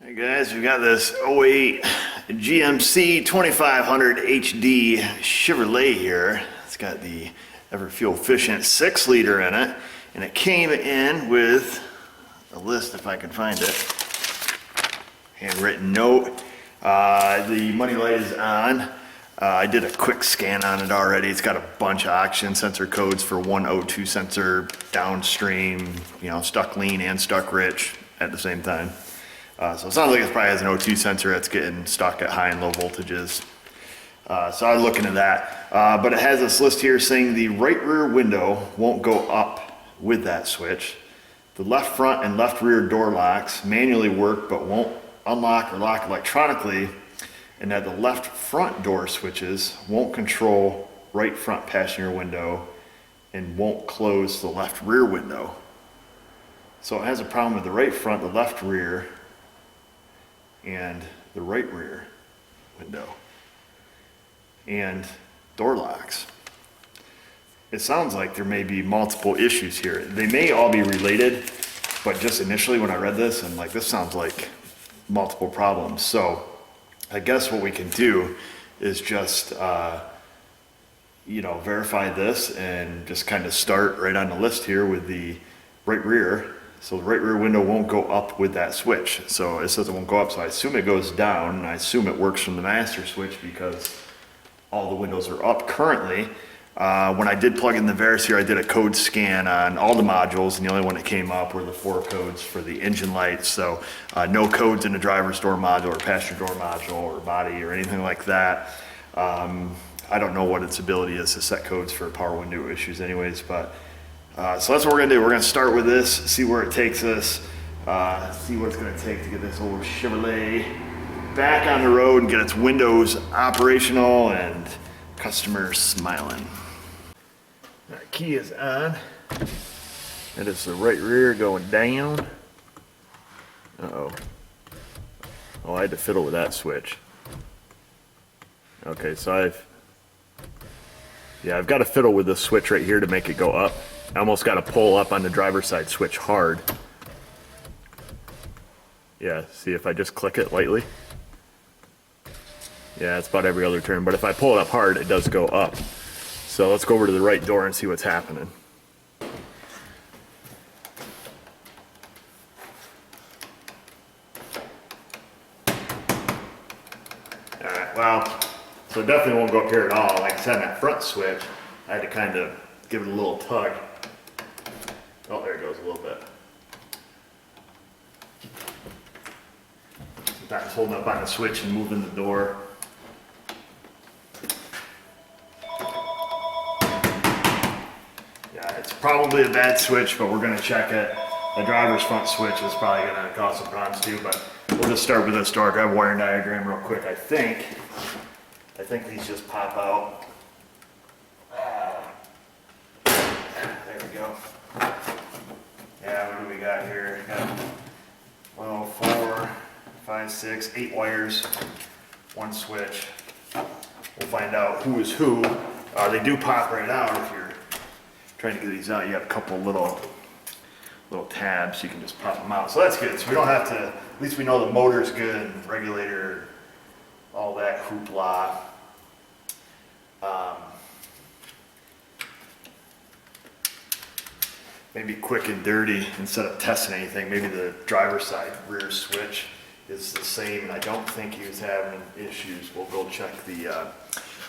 Hey guys, we got this 08 GMC 2500 HD Chevrolet here. It's got the ever fuel efficient 6-liter in it, and it came in with a list, if I can find it. Handwritten note. The money light is on. I did a quick scan on it already. It's got a bunch of oxygen sensor codes for 102 sensor downstream, stuck lean and stuck rich at the same time. So it sounds like it probably has an O2 sensor that's getting stuck at high and low voltages. So I was looking at that. But it has this list here saying the right rear window won't go up with that switch. The left front and left rear door locks manually work but won't unlock or lock electronically, and that the left front door switches won't control right front passenger window and won't close the left rear window. So it has a problem with the right front, the left rear, and the right rear window and door locks. It sounds like there may be multiple issues here. They may all be related, but just initially when I read this, I'm like, this sounds like multiple problems. So I guess what we can do is just verify this and just kind of start right on the list here with the right rear. So the right rear window won't go up with that switch. So it says it won't go up, so I assume it goes down, and I assume it works from the master switch because all the windows are up currently. When I did plug in the Veris here, I did a code scan on all the modules, and the only one that came up were the 4 codes for the engine lights. So no codes in the driver's door module or passenger door module or body or anything like that. I don't know what its ability is to set codes for power window issues anyways, but so that's what we're gonna do. We're gonna start with this, see where it takes us, see what it's gonna take to get this old Chevrolet back on the road and get its windows operational and customers smiling. That key is on. That is the right rear going down. Uh-oh. Oh, I had to fiddle with that switch. Okay, so I've got to fiddle with this switch right here to make it go up. I almost got to pull up on the driver's side switch hard. Yeah, see if I just click it lightly. Yeah, it's about every other turn, but if I pull it up hard, it does go up. So let's go over to the right door and see what's happening. Alright, well, so it definitely won't go up here at all. Like I said, that front switch, I had to kind of give it a little tug. Oh, there it goes a little bit. Sometimes holding up on the switch and moving the door. Yeah, it's probably a bad switch, but we're gonna check it. The driver's front switch is probably gonna cause some problems too, but we'll just start with this door. Grab a wiring diagram real quick. I think these just pop out. There we go. Yeah, what do we got here? We got 4, 5, 6, 8 wires, 1 switch. We'll find out who is who. They do pop right out if you're trying to get these out. You have a couple little tabs, so you can just pop them out. So that's good. So we don't have to, at least we know the motor's good, and regulator, all that hoopla. Maybe quick and dirty, instead of testing anything, maybe the driver's side rear switch is the same, and I don't think he was having issues. We'll go check the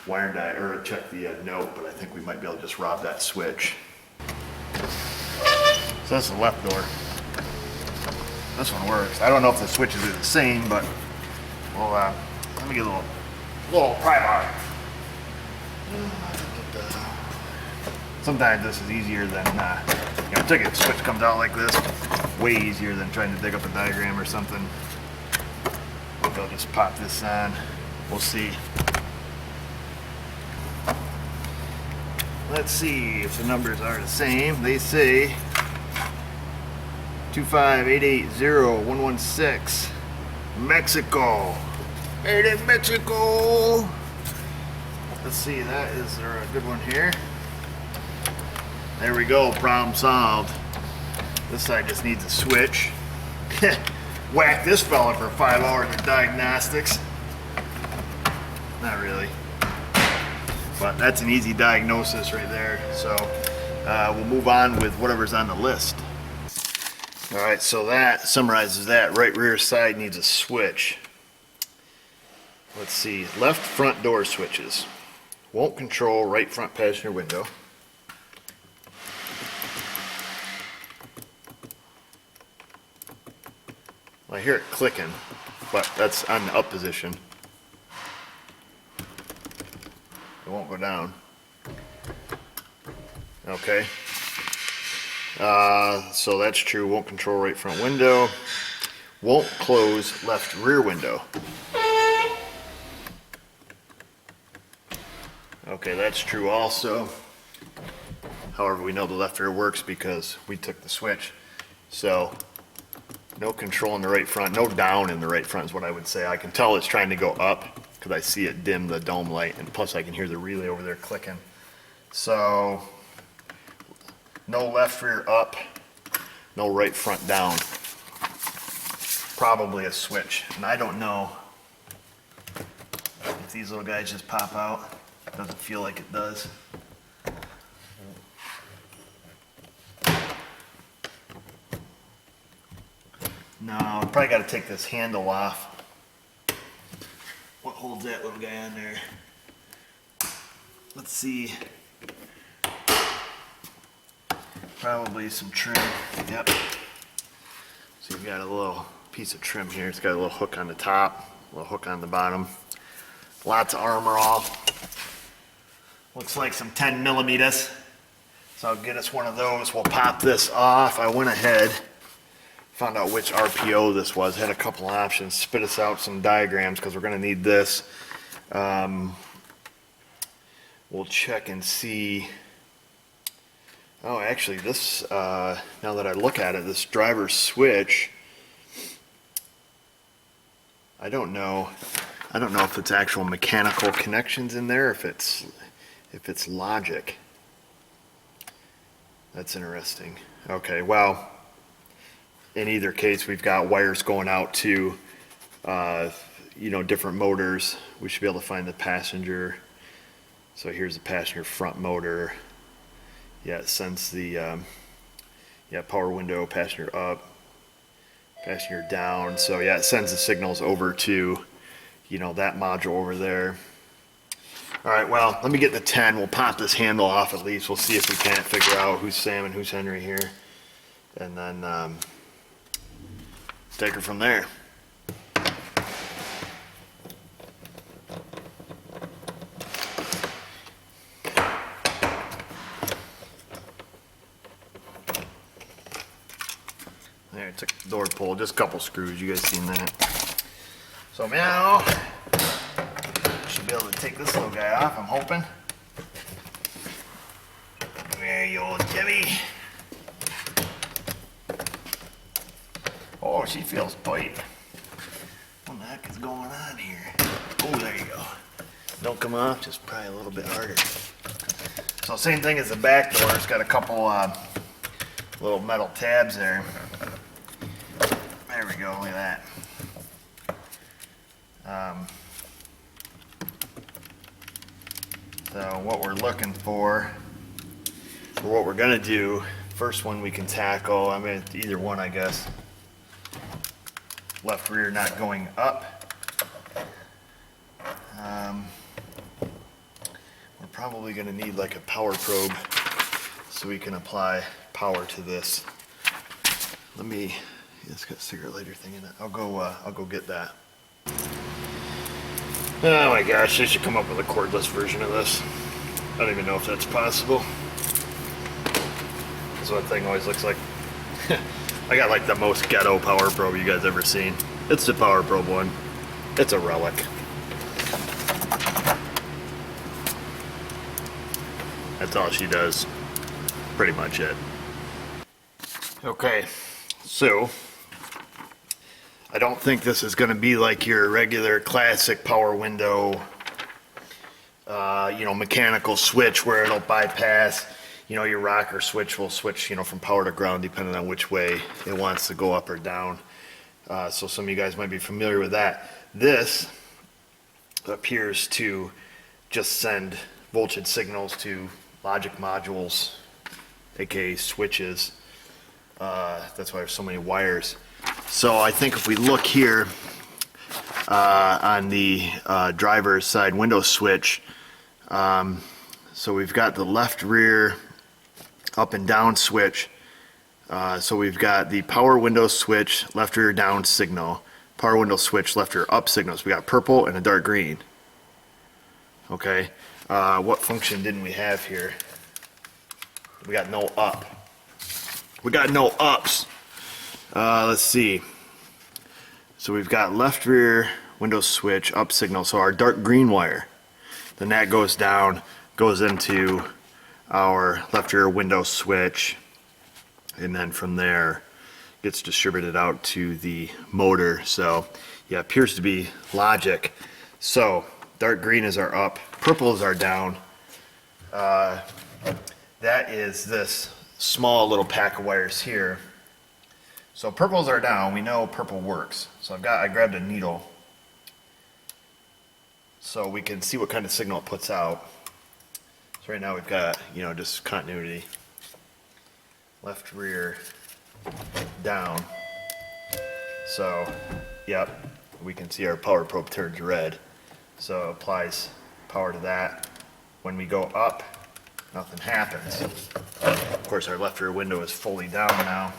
wiring or check the note, but I think we might be able to just rob that switch. So that's the left door. This one works. I don't know if the switches are the same, but well, let me get a little pry bar. Sometimes this is easier than, particularly if the switch comes out like this, way easier than trying to dig up a diagram or something. Maybe I'll just pop this on. We'll see. Let's see if the numbers are the same. They say 25880-116, Mexico. Made in Mexico. Let's see, that is a good one here. There we go, problem solved. This side just needs a switch. whack this fella for 5 hours of diagnostics. Not really. But that's an easy diagnosis right there. So we'll move on with whatever's on the list. All right, so that summarizes that. Right rear side needs a switch. Let's see, left front door switches. Won't control right front passenger window. I hear it clicking, but that's on the up position. It won't go down. Okay. So that's true. Won't control right front window. Won't close left rear window. Okay, that's true also. However, we know the left rear works because we took the switch. So no control in the right front, no down in the right front is what I would say. I can tell it's trying to go up because I see it dim the dome light, and plus I can hear the relay over there clicking. So no left rear up, no right front down. Probably a switch, and I don't know if these little guys just pop out. Doesn't feel like it does. No, I probably got to take this handle off. What holds that little guy on there? Let's see. Probably some trim. Yep. So you've got a little piece of trim here. It's got a little hook on the top, a little hook on the bottom. Lots of armor all. Looks like some 10 millimeters. So I'll get us one of those. We'll pop this off. I went ahead, found out which RPO this was. Had a couple options. Spit us out some diagrams because we're going to need this. We'll check and see. Oh, actually, this, now that I look at it, this driver switch, I don't know if it's actual mechanical connections in there, if it's logic. That's interesting. Okay, well, in either case, we've got wires going out to, different motors. We should be able to find the passenger. So here's the passenger front motor. Yeah, it sends the, power window, passenger up, passenger down. So yeah, it sends the signals over to, that module over there. All right, well, let me get the 10. We'll pop this handle off at least. We'll see if we can't figure out who's Sam and who's Henry here. And then take her from there. There, took the door pull, just a couple screws. You guys seen that? So now, should be able to take this little guy off, I'm hoping. There you old Chevy. Oh, she feels tight. What the heck is going on here? Oh, there you go. Don't come off, just probably a little bit harder. So same thing as the back door. It's got a couple little metal tabs there. There we go, look at that. So what we're looking for, or what we're gonna do, first one we can tackle, I mean either one I guess. Left rear not going up. We're probably gonna need like a power probe so we can apply power to this. Let me, it's got a cigarette lighter thing in it. I'll go get that. Oh my gosh, they should come up with a cordless version of this. I don't even know if that's possible. That's what that thing always looks like. I got like the most ghetto power probe you guys ever seen. It's the power probe one. It's a relic. That's all she does. Pretty much it. Okay, so I don't think this is going to be like your regular classic power window, mechanical switch where it'll bypass, your rocker switch will switch, from power to ground depending on which way it wants to go up or down. So some of you guys might be familiar with that. This appears to just send voltage signals to logic modules, aka switches. That's why there's so many wires. So I think if we look here on the driver's side window switch, so we've got the left rear up and down switch. So we've got the power window switch, left rear down signal, power window switch, left rear up signals. We got purple and a dark green. Okay, what function didn't we have here? We got no up. We got no ups. Let's see. So we've got left rear window switch, up signal. So our dark green wire, then that goes down, goes into our left rear window switch, and then from there gets distributed out to the motor. So yeah, appears to be logic. So dark green is our up, purple is our down. That is this small little pack of wires here. So purples are down, we know purple works. So I grabbed a needle so we can see what kind of signal it puts out. So right now we've got, just continuity. Left rear down. So, yep, we can see our power probe turns red. So it applies power to that. When we go up, nothing happens. Of course, our left rear window is fully down now.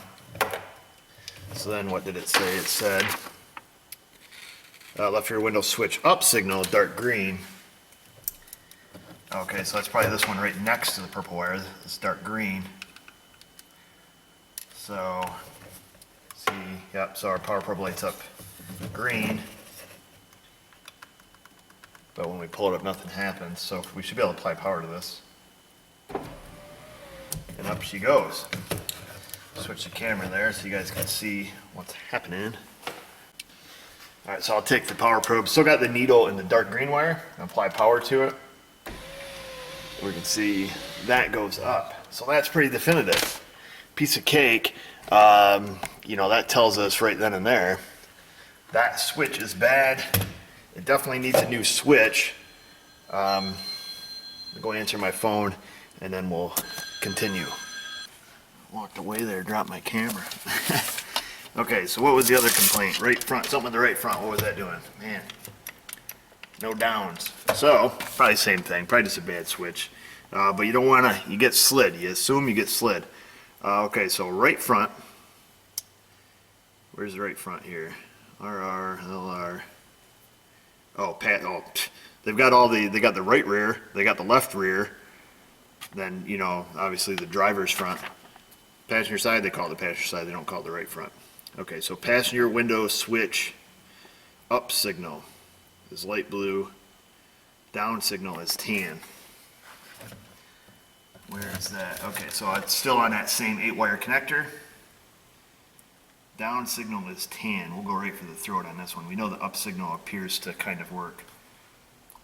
So then what did it say? It said left rear window switch up signal, dark green. Okay, so that's probably this one right next to the purple wire. It's dark green. So, see, yep, so our power probe lights up green. But when we pull it up, nothing happens. So we should be able to apply power to this. And up she goes. Switch the camera there so you guys can see what's happening. Alright, so I'll take the power probe. Still got the needle and the dark green wire. And apply power to it. We can see that goes up. So that's pretty definitive. Piece of cake. That tells us right then and there that switch is bad. It definitely needs a new switch. I'm going to answer my phone and then we'll continue. Walked away there, dropped my camera. Okay, so what was the other complaint? Right front, something with the right front. What was that doing? Man, no downs. So, probably same thing, probably just a bad switch. But you don't want to, you get slid. You assume you get slid. Okay, so right front. Where's the right front here? RR, LR. Oh, they've got they got the right rear, they got the left rear. Then, obviously the driver's front. Passenger side, they call it the passenger side, they don't call it the right front. Okay, so passenger window switch up signal is light blue, down signal is tan. Where is that? Okay, so it's still on that same 8-wire connector. Down signal is tan. We'll go right for the throat on this one. We know the up signal appears to kind of work.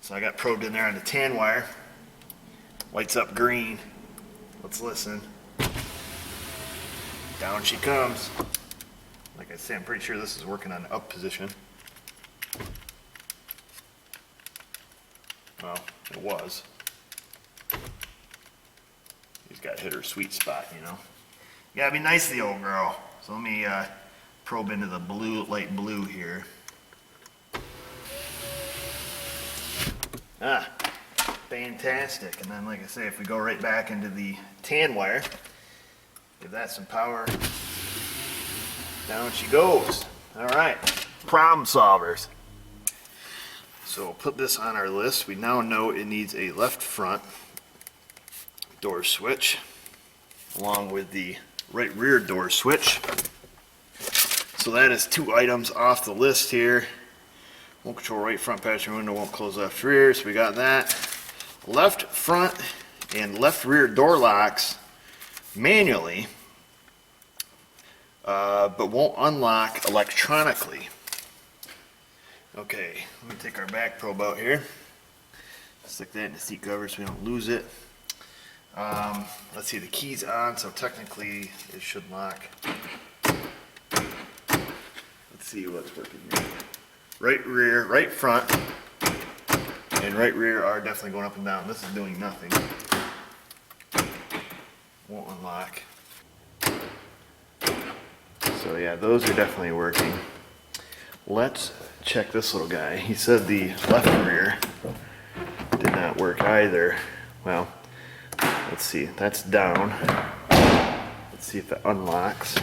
So I got probed in there on the tan wire. Lights up green. Let's listen. Down she comes. Like I say, I'm pretty sure this is working on the up position. Well, it was. She's got hit her sweet spot, You gotta be nice to the old girl. So let me probe into the blue, light blue here. Fantastic. And then, like I say, if we go right back into the tan wire, give that some power. Down she goes. All right, problem solvers. So we'll put this on our list. We now know it needs a left front door switch, along with the right rear door switch. So that is 2 items off the list here. Won't control right front passenger window, won't close left rear, so we got that. Left front and left rear door locks manually, but won't unlock electronically. Okay, let me take our back probe out here. Stick that in the seat cover so we don't lose it. Let's see, the key's on, so technically it should lock. Let's Let's see what's working here. Right rear, right front, and right rear are definitely going up and down. This is doing nothing. Won't unlock. So yeah, those are definitely working. Let's check this little guy. He said the left rear did not work either. Well, let's see, that's down. Let's see if it unlocks.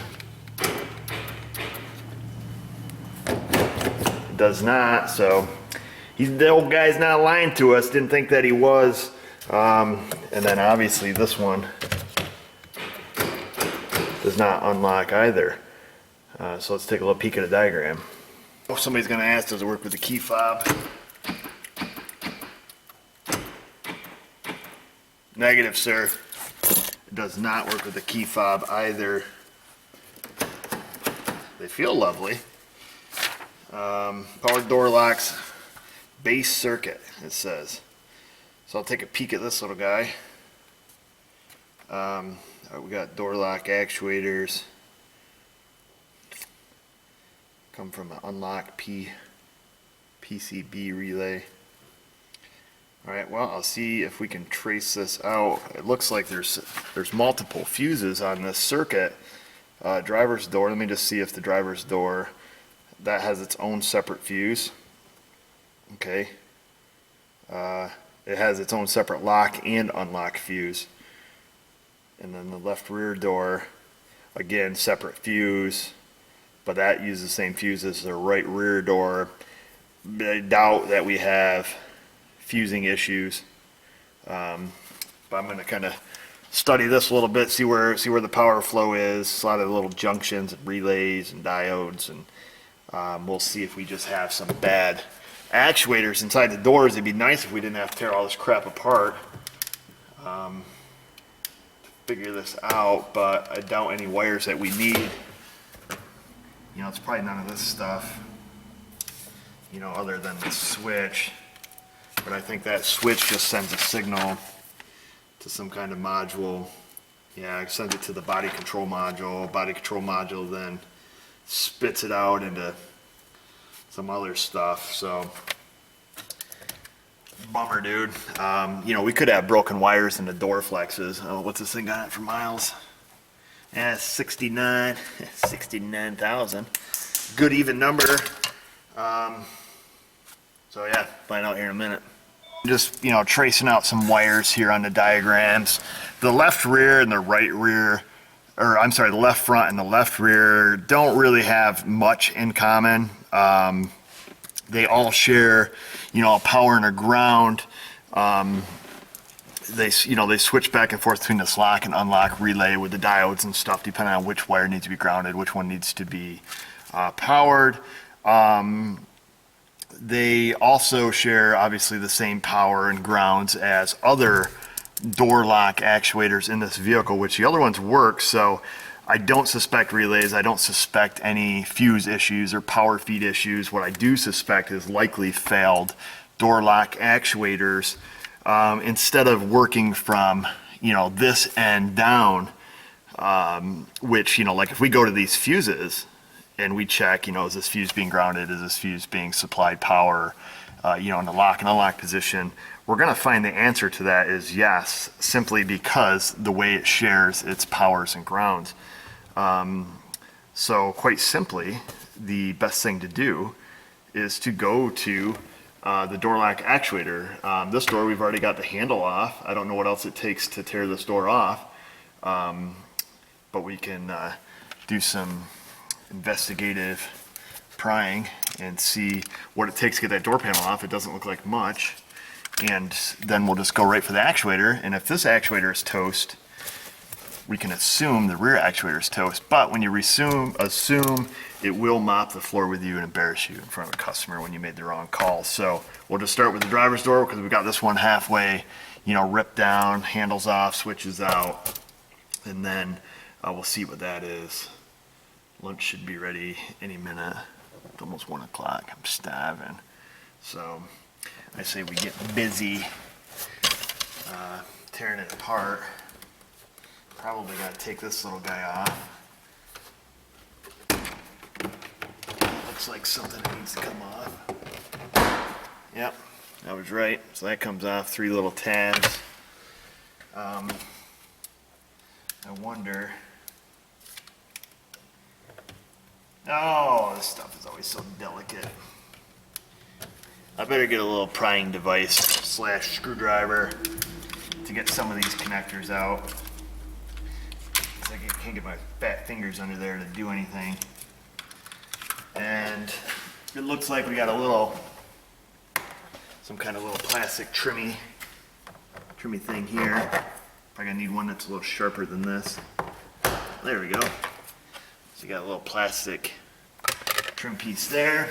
It does not, so the old guy's not lying to us, didn't think that he was. And then obviously this one does not unlock either. So let's take a little peek at a diagram. Oh, somebody's gonna ask, does it work with the key fob? Negative, sir. It does not work with the key fob either. They feel lovely. Power door locks, base circuit, it says. So I'll take a peek at this little guy. We got door lock actuators. Come from an unlock PCB relay. Alright, well, I'll see if we can trace this out. It looks like there's multiple fuses on this circuit. Driver's door, let me just see if the driver's door, that has its own separate fuse. Okay. It has its own separate lock and unlock fuse. And then the left rear door, again, separate fuse, but that uses the same fuse as the right rear door. I doubt that we have fusing issues, but I'm going to kind of study this a little bit, see where the power flow is. A lot of little junctions and relays and diodes, and we'll see if we just have some bad actuators inside the doors. It'd be nice if we didn't have to tear all this crap apart to figure this out, but I doubt any wires that we need. You know, it's probably none of this stuff, you know, other than the switch. But I think that switch just sends a signal to some kind of module. Yeah, it sends it to the body control module. Body control module then spits it out into some other stuff. So, bummer, dude. You know, we could have broken wires in the door flexes. Oh, what's this thing got for miles? Yeah, 69,000. Good even number. So yeah, find out here in a minute. Just, you know, tracing out some wires here on the diagrams. The left rear and the right rear, or I'm sorry, the left front and the left rear don't really have much in common. They all share, you know, a power and a ground. They switch back and forth between this lock and unlock relay with the diodes and stuff, depending on which wire needs to be grounded, which one needs to be powered. They also share, obviously, the same power and grounds as other door lock actuators in this vehicle, which the other ones work. So I don't suspect relays. I don't suspect any fuse issues or power feed issues. What I do suspect is likely failed door lock actuators. Instead of working from, you know, this end down, which, you know, like if we go to these fuses and we check, you know, is this fuse being grounded? Is this fuse being supplied power, you know, in the lock and unlock position? We're going to find the answer to that is yes, simply because the way it shares its powers and grounds. So quite simply, the best thing to do is to go to the door lock actuator. This door, we've already got the handle off. I don't know what else it takes to tear this door off, but we can do some investigative prying and see what it takes to get that door panel off. It doesn't look like much, and then we'll just go right for the actuator. And if this actuator is toast, we can assume the rear actuator is toast. But when you assume it will mop the floor with you and embarrass you in front of a customer when you made the wrong call. So we'll just start with the driver's door because we've got this one halfway, you know, ripped down, handles off, switches out, and then we'll see what that is. Lunch should be ready any minute. It's almost 1 o'clock. I'm starving. So I say we get busy tearing it apart. Probably got to take this little guy off. looks like something that needs to come off. Yep, I was right. So that comes off, 3 little tabs. I wonder. Oh, this stuff is always so delicate. I better get a little prying device slash screwdriver to get some of these connectors out. 'Cause I can't get my fat fingers under there to do anything. And it looks like we got a little, some kind of little plastic trimmy thing here. Probably gonna need one that's a little sharper than this. There we go. So you got a little plastic trim piece there.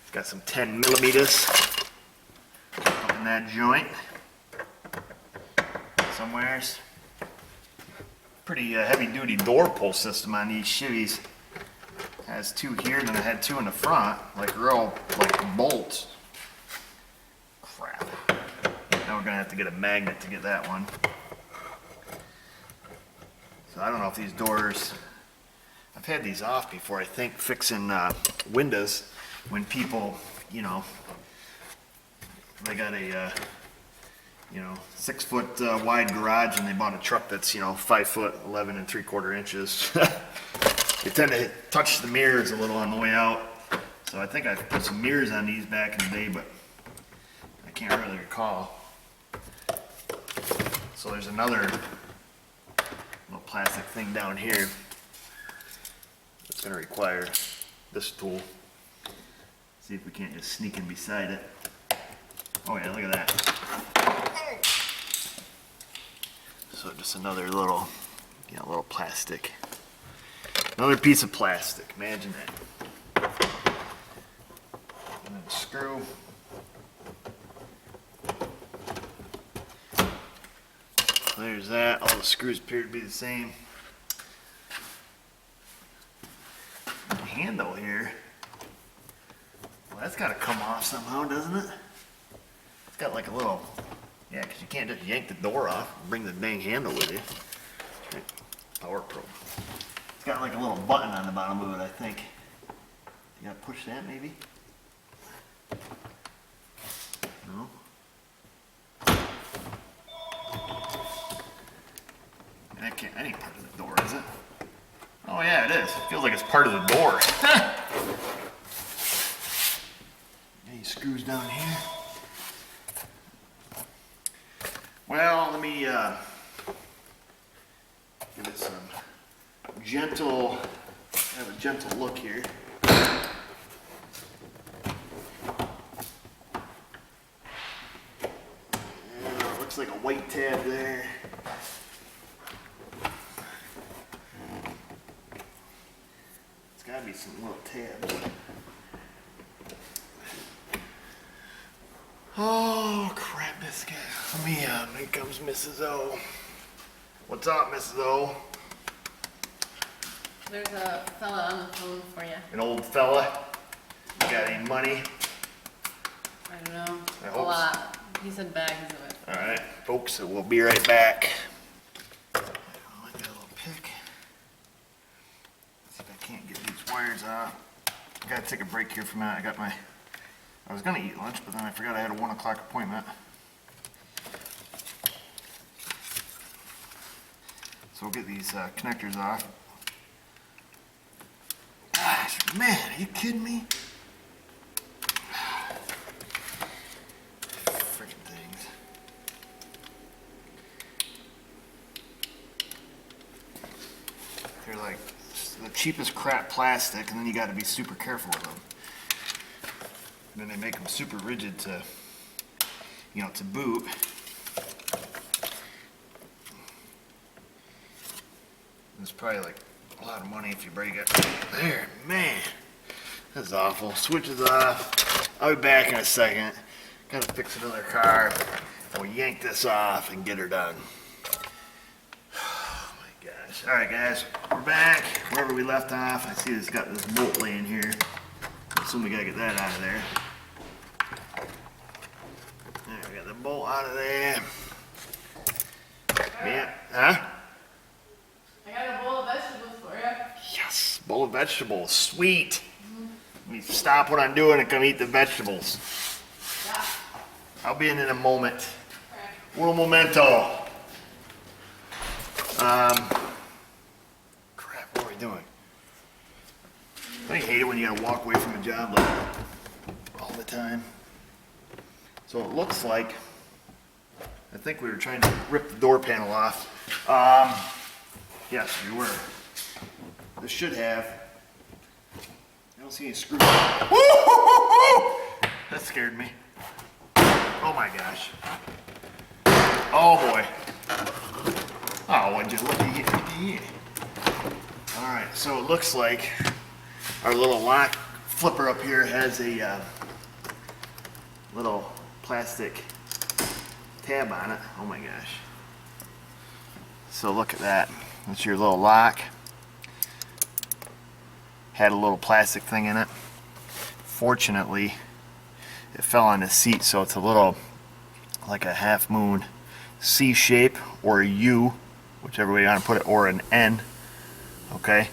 It's got some 10 millimeters up in that joint somewheres. Pretty heavy duty door pull system on these Chevys. Has 2 here, and then I had 2 in the front, like real, like bolts. Crap. Now we're gonna have to get a magnet to get that one. So I don't know if these doors, I've had these off before, I think, fixing windows when people, you know, they got a, 6 foot wide garage and they bought a truck that's, 5 foot 11 3/4 inches. They tend to touch the mirrors a little on the way out. So I think I put some mirrors on these back in the day, but I can't really recall. So there's another little plastic thing down here that's going to require this tool. See if we can't just sneak in beside it. Oh yeah, look at that. So just another little, little plastic. Another piece of plastic, imagine that. And then a screw. There's that, all the screws appear to be the same. The handle here, well, that's got to come off somehow, doesn't it? It's got like a little, yeah, because you can't just yank the door off and bring the dang handle with you. Power probe. It's got like a little button on the bottom of it, I think. You gotta push that maybe? No? That ain't part of the door, is it? Oh yeah, it is. It feels like it's part of the door. Any screws down here? Well, let me give it some gentle, have a gentle look here. Yeah, looks like a white tab there. It's gotta be some little tabs. Oh crap, this guy. Let me, here comes Mrs.O. What's up, Mrs.O? There's a fella on the phone for you. An old fella? You got any money? I don't know. I A hope lot. He said bags of it. Alright, folks, so we'll be right back. I got a little pick. See if I can't get these wires off. I gotta take a break here for a minute. I was gonna eat lunch, but then I forgot I had a 1 o'clock appointment. So we'll get these connectors off. Gosh, man, are you kidding me? Freaking things. They're like the cheapest crap plastic, and then you gotta be super careful with them. And then they make them super rigid to, to boot. It's probably like a lot of money if you break it. There, man, that's awful. Switch is off. I'll be back in a second. Gotta fix another car. We'll yank this off and get her done. Oh my gosh. All right, guys, we're back wherever we left off. I see it's got this bolt laying here. Assume we gotta get that out of there. There, we got the bolt out of there. Yeah, huh? I got a bowl of vegetables for you. Yes, bowl of vegetables, sweet. Let me stop what I'm doing and come eat the vegetables. Yeah. I'll be in a moment. Little memento. Crap, what are we doing? I hate it when you gotta walk away from a job like that all the time. So it looks like, I think we were trying to rip the door panel off. Yes, we were. This should have. I don't see any screws. Woo-hoo-hoo-hoo! That scared me. Oh my gosh. Oh boy. Oh, what'd you look at? Alright, so it looks like our little lock flipper up here has a little plastic tab on it. Oh my gosh. So look at that. That's your little lock. Had a little plastic thing in it. Fortunately, it fell on the seat, so it's a little like a half moon C shape or a U, whichever way you want to put it, or an N. Okay,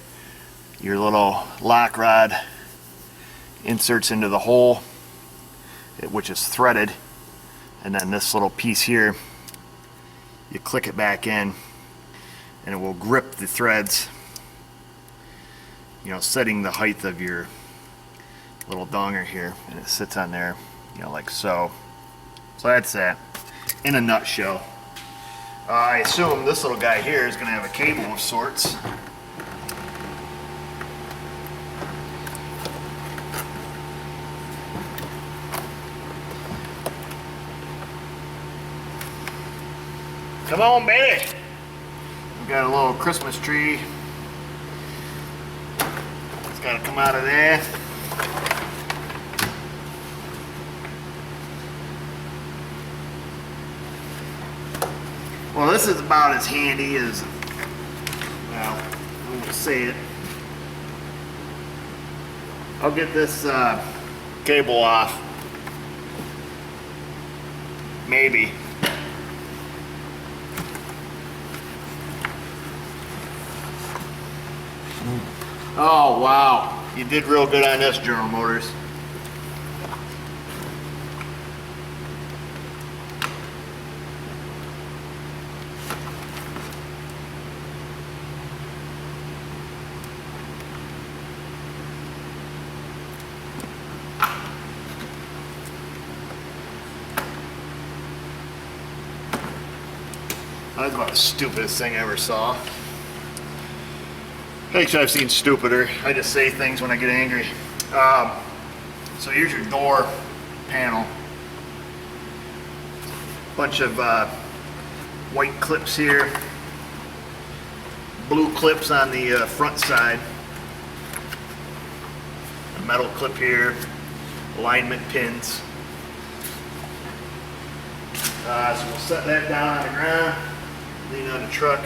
your little lock rod inserts into the hole, which is threaded, and then this little piece here, you click it back in and it will grip the threads, you know, setting the height of your little donger here, and it sits on there, you know, like so. So that's that in a nutshell. I assume this little guy here is going to have a cable of sorts. Come on, baby! We've got a little Christmas tree. It's got to come out of there. Well, this is about as handy as, well, I won't say it. I'll get this cable off. Maybe. Oh, wow. You did real good on this, General Motors. That was about the stupidest thing I ever saw. Actually, I've seen stupider. I just say things when I get angry. So here's your door panel. Bunch of white clips here. Blue clips on the front side. A metal clip here. Alignment pins. So we'll set that down on the ground. Lean on the truck.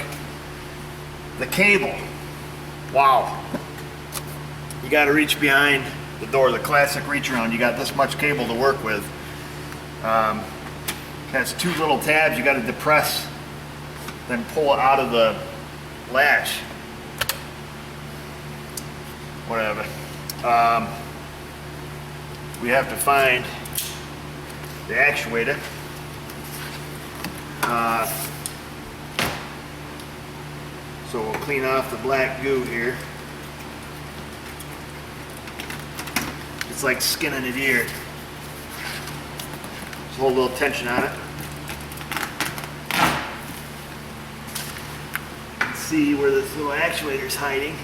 The cable. Wow. You got to reach behind the door, the classic reach around. You got this much cable to work with. Has two little tabs you got to depress, then pull it out of the latch. Whatever. We have to find the actuator. So we'll clean off the black goo here. It's like skinning a deer. Just hold a little tension on it. Let's see where this little actuator's hiding.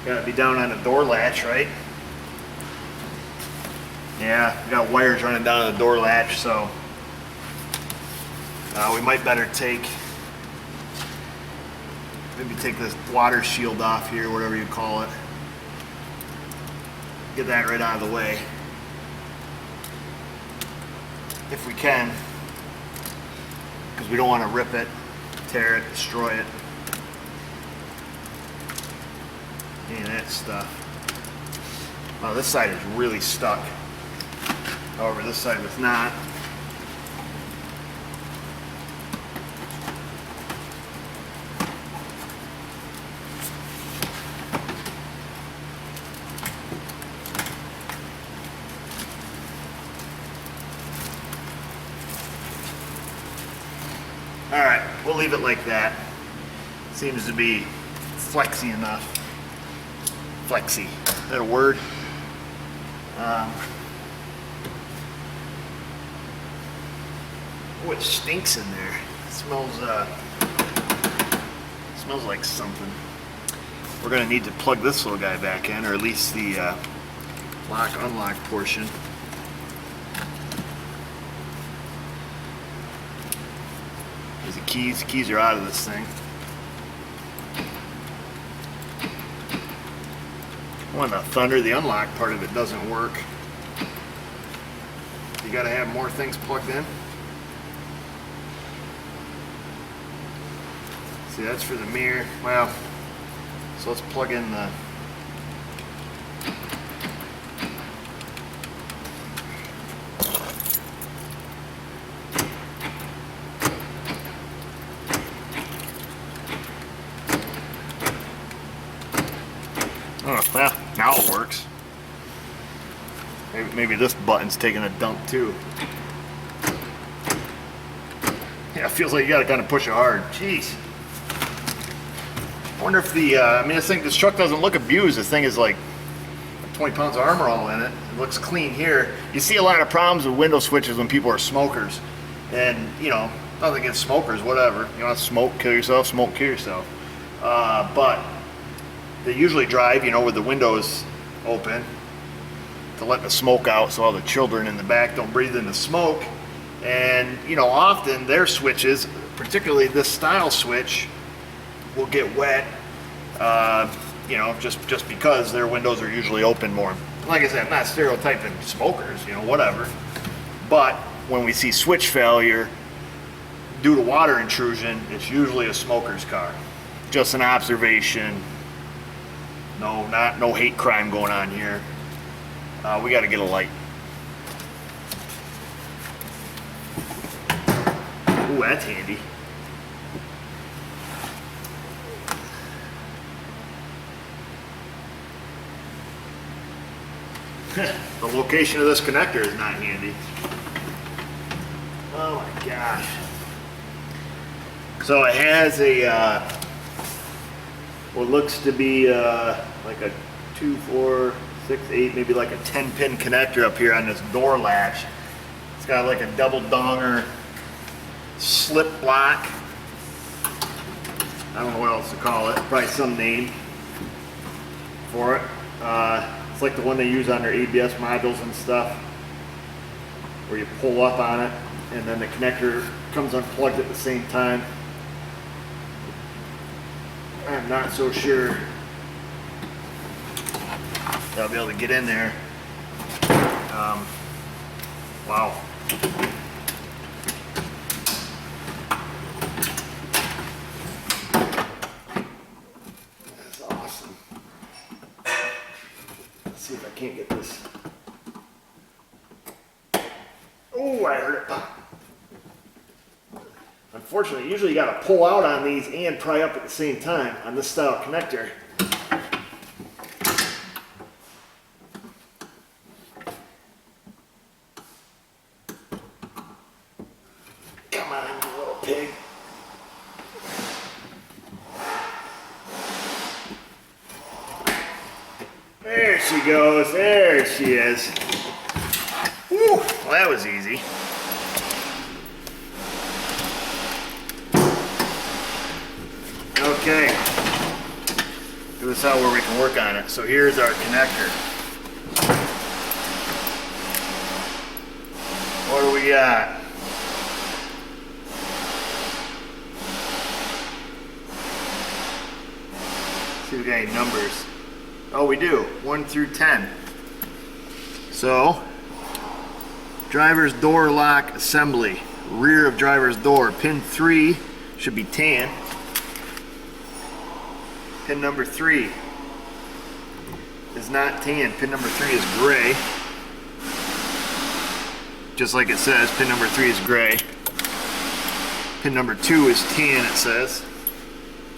Gotta be down on the door latch, right? Yeah, we got wires running down the door latch, so we might better maybe take this water shield off here, whatever you call it. Get that right out of the way. If we can. Because we don't want to rip it, tear it, destroy it. Any of that stuff. Oh, this side is really stuck. However, this side was not. All right, we'll leave it like that. Seems to be flexy enough. Flexy, is that a word? Oh, it stinks in there. It smells like something. We're gonna need to plug this little guy back in, or at least the lock unlock portion. There's the keys. The keys are out of this thing. One of the thunder, the unlock part of it doesn't work. You gotta have more things plugged in. See, that's for the mirror. Well, so let's plug in the oh, well, now it works. Maybe this button's taking a dump too. Yeah, it feels like you gotta kind of push it hard. Jeez. I wonder if the, I mean, this truck doesn't look abused. This thing is like 20 pounds of armor all in it. It looks clean here. You see a lot of problems with window switches when people are smokers. And, you know, nothing against smokers, whatever. You want to smoke, kill yourself, smoke, kill yourself. But they usually drive, you know, with the windows open to let the smoke out so all the children in the back don't breathe in the smoke. And, you know, often their switches, particularly this style switch, will get wet, you know, just because their windows are usually open more. Like I said, I'm not stereotyping smokers, you know, whatever. But when we see switch failure due to water intrusion, it's usually a smoker's car. Just an observation. No hate crime going on here. We got to get a light. Ooh, that's handy. The location of this connector is not handy. Oh my gosh. So it has a what looks to be like a 2, 4, 6, 8, maybe like a 10-pin connector up here on this door latch. It's got like a double donger slip block. I don't know what else to call it. Probably some name for it. It's like the one they use on their ABS modules and stuff, where you pull up on it and then the connector comes unplugged at the same time. I'm not so sure that I'll be able to get in there. Wow. That's awesome. Let's see if I can't get this. Oh, I heard it pop. Unfortunately, usually you got to pull out on these and pry up at the same time on this style connector. Come on, you little pig. There she goes. There she is. Whew, well, that was easy. Okay, do this out where we can work on it. So here's our connector. What do we got? See if we got any numbers. Oh, we do, 1 through 10. So, driver's door lock assembly, rear of driver's door, pin 3 should be tan. Pin number 3 is not tan. Pin number 3 is gray. Just like it says, pin number 3 is gray. Pin number 2 is tan, it says.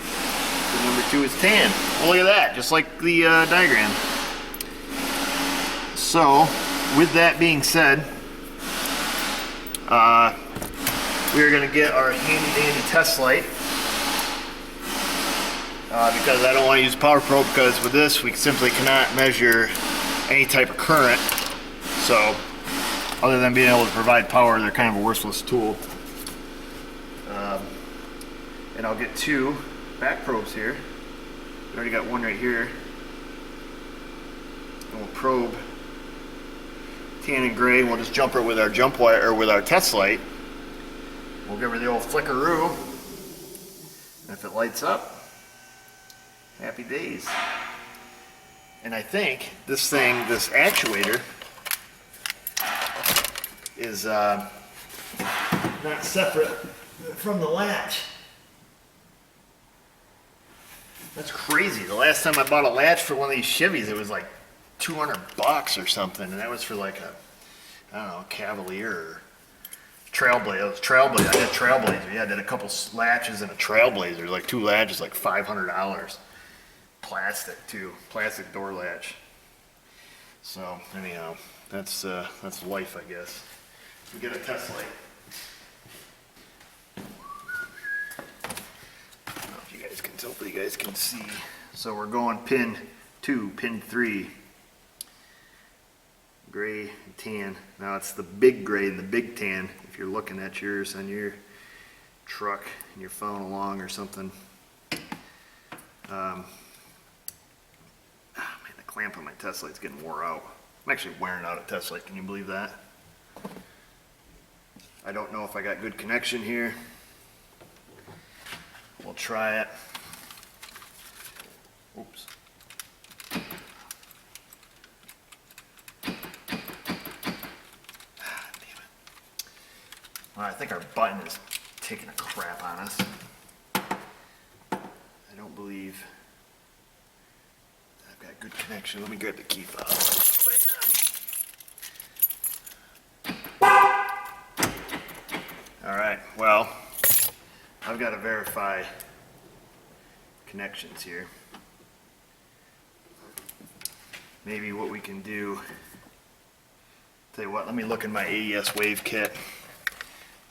Pin number 2 is tan. Well, look at that, just like the diagram. So, with that being said, we're gonna get our handy dandy test light. Because I don't want to use power probe, because with this we simply cannot measure any type of current. So other than being able to provide power, they're kind of a worthless tool. And I'll get two back probes here. We already got one right here. And we'll probe tan and gray, and we'll just jump her with our jump wire, or with our test light. We'll give her the old flickaroo. And if it lights up, happy days. And I think this thing, this actuator, is not separate from the latch. That's crazy. The last time I bought a latch for one of these Chevys, it was like $200 or something, and that was for like a, I don't know, Cavalier or Trailblazer. It was Trailblazer. I had Trailblazer. Yeah, I did a couple latches and a Trailblazer, like 2 latches, like $500. Plastic too, plastic door latch. So anyhow, that's life, I guess. We get a test light. I don't know if you guys can tell, but you guys can see. So we're going pin 2, pin 3. Gray and tan. Now it's the big gray and the big tan. If you're looking at yours on your truck and you're following along or something. Man, the clamp on my test light's getting wore out. I'm actually wearing out a test light. Can you believe that? I don't know if I got good connection here. We'll try it. Oops. Well, I think our button is taking a crap on us. I don't believe I've got good connection. Let me grab the key fob. All right, well, I've got to verify connections here. Maybe what we can do, tell you what, let me look in my AES wave kit.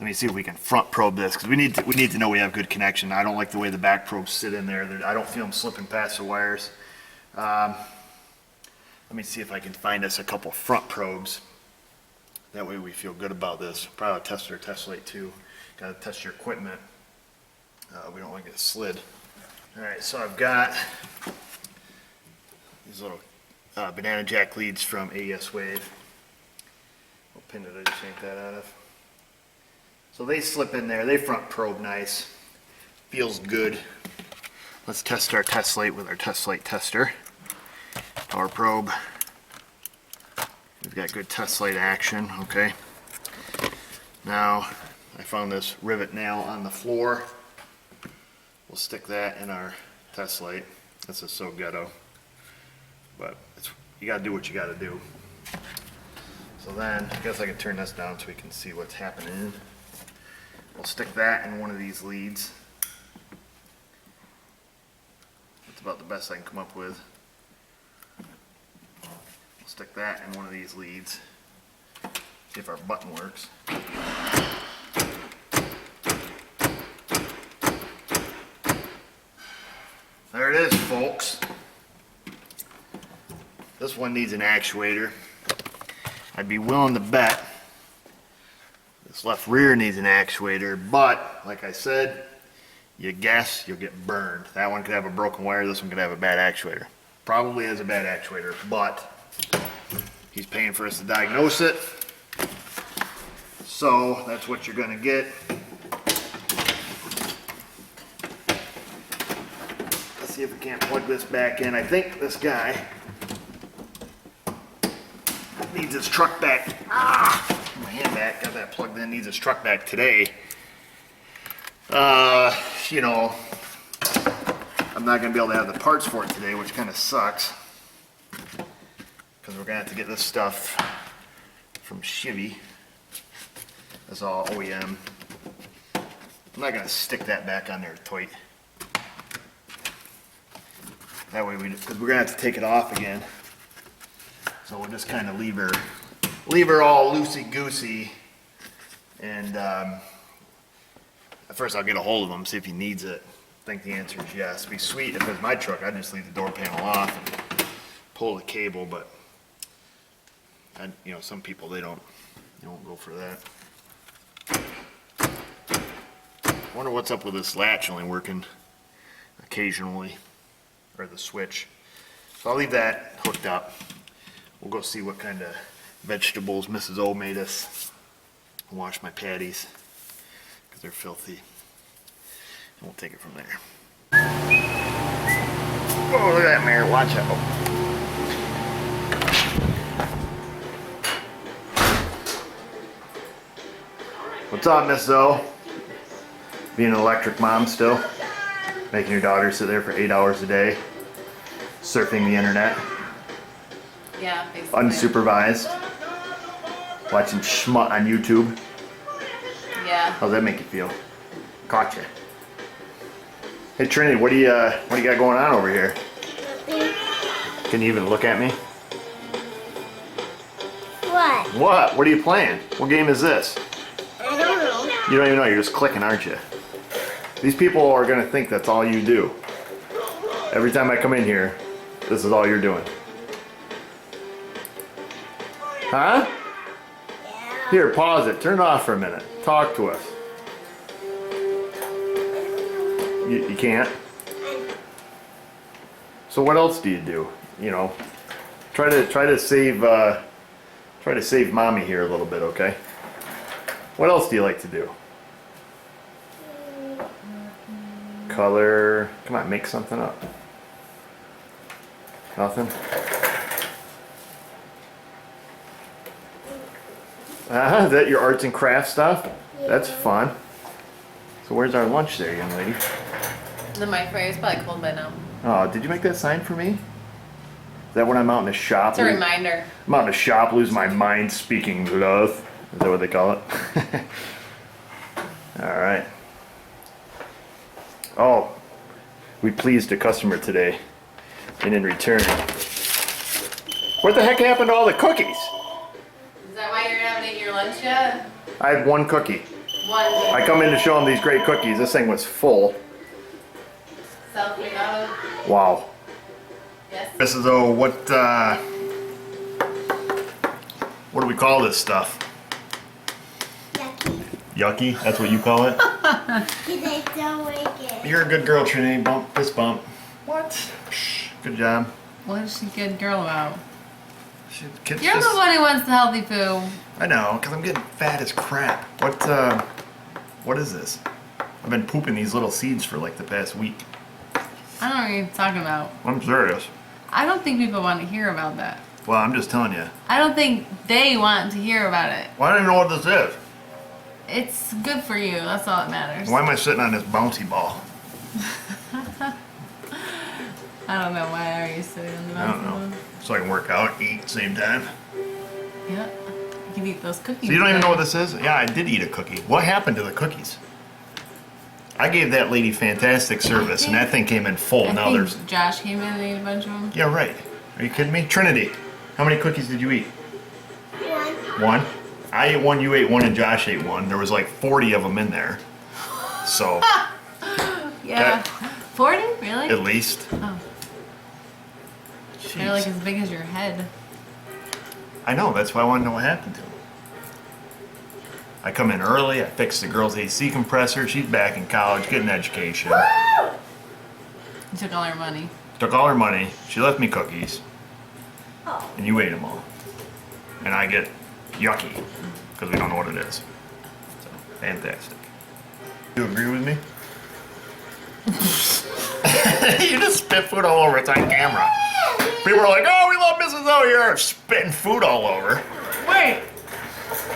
Let me see if we can front probe this, because we need to know we have good connection. I don't like the way the back probes sit in there. I don't feel them slipping past the wires. Let me see if I can find us a couple front probes. That way we feel good about this. Probably test our test light too. Got to test your equipment. We don't want to get slid. All right, so I've got these little banana jack leads from AES Wave. What pin did I just yank that out of? So they slip in there, they front probe nice, feels good. Let's test our test light with our test light tester. Power probe. We've got good test light action, okay. Now, I found this rivet nail on the floor. We'll stick that in our test light. This is so ghetto, but you gotta do what you gotta do. So then, I guess I can turn this down so we can see what's happening. We'll stick that in one of these leads. That's about the best I can come up with. We'll stick that in one of these leads. See if our button works. There it is, folks. This one needs an actuator. I'd be willing to bet this left rear needs an actuator, but like I said, you guess, you'll get burned. That one could have a broken wire, this one could have a bad actuator. Probably has a bad actuator, but he's paying for us to diagnose it. So that's what you're gonna get. Let's see if we can't plug this back in. I think this guy needs his truck back. My hand back, got that plugged in, needs his truck back today. You know, I'm not gonna be able to have the parts for it today, which kind of sucks. Because we're gonna have to get this stuff from Chevy. That's all OEM. I'm not gonna stick that back on there tight. That way because we're gonna have to take it off again. So we'll just kind of leave her all loosey-goosey, and At first I'll get a hold of him, see if he needs it. I think the answer is yes. It'd be sweet if it's my truck, I'd just leave the door panel off and pull the cable, but you know, some people they don't go for that. I wonder what's up with this latch only working occasionally, or the switch. So I'll leave that hooked up. We'll go see what kind of vegetables Mrs.O made us. I'll wash my patties because they're filthy. And we'll take it from there. Oh, look at that mirror, watch out. What's up, Mrs.O? Being an electric mom still? Making your daughter sit there for 8 hours a day, surfing the internet, Yeah, basically. unsupervised, watching schmut on YouTube. Yeah. How's that make you feel? Caught you. Hey Trinity, what do you got going on over here? Can you even look at me? What? What? What are you playing? What game is this? I don't know. You don't even know, you're just clicking, aren't you? These people are gonna think that's all you do. Every time I come in here, this is all you're doing. Huh? Yeah. Here, pause it. Turn it off for a minute. Talk to us. You can't? So what else do you do? You know, try to save mommy here a little bit, okay? What else do you like to do? Color. Come on, make something up. Nothing? Is that your arts and crafts stuff? That's fun. So where's our lunch there, young lady? The microwave is probably cold by now. Oh, did you make that sign for me? Is that when I'm out in the shop? It's a reminder. I'm out in the shop, lose my mind speaking love. Is that what they call it? Alright. Oh, we pleased a customer today. And in return, what the heck happened to all the cookies? Is that why you're not eating your lunch yet? I had one cookie. One. I come in to show them these great cookies. This thing was full. Selfie out. Wow. Yes. Mrs.O, what do we call this stuff? Yucky. Yucky? That's what you call it? Because I don't like it. You're a good girl, Trinity. Bump, fist bump. What? Good job. What is she a good girl about? Kids You're just- the one who wants the healthy poo. I know, because I'm getting fat as crap. What is this? I've been pooping these little seeds for like the past week. I don't know what you're talking about. I'm serious. I don't think people want to hear about that. Well, I'm just telling you. I don't think they want to hear about it. Well, I don't even know what this is. It's good for you. That's all that matters. Why am I sitting on this bouncy ball? I don't know. Why are you sitting on the I don't bathroom? know. So I can work out, eat at the same time. Yeah. You can eat those cookies. So you don't even know what today. this is? Yeah, I did eat a cookie. What happened to the cookies? I gave that lady fantastic service, and that thing came in full. I Now think there's... Josh came in and ate a bunch of them. Yeah, right. Are you kidding me? Trinity, how many cookies did you eat? One. One? I ate one, you ate one, and Josh ate one. There was like 40 of them in there. So, Yeah. 40? Really? at least. Oh. Jeez. They're like as big as your head. I know, that's why I want to know what happened to him. I come in early, I fix the girl's AC compressor, she's back in college, getting an education. You took all her money. Took all her money, she left me cookies, Oh. and you ate them all. And I get yucky, because we don't know what it is. So, fantastic. You agree with me? You just spit food all over, it's on camera. People are like, oh, we love Mrs.O, you're spitting food all over. Wait,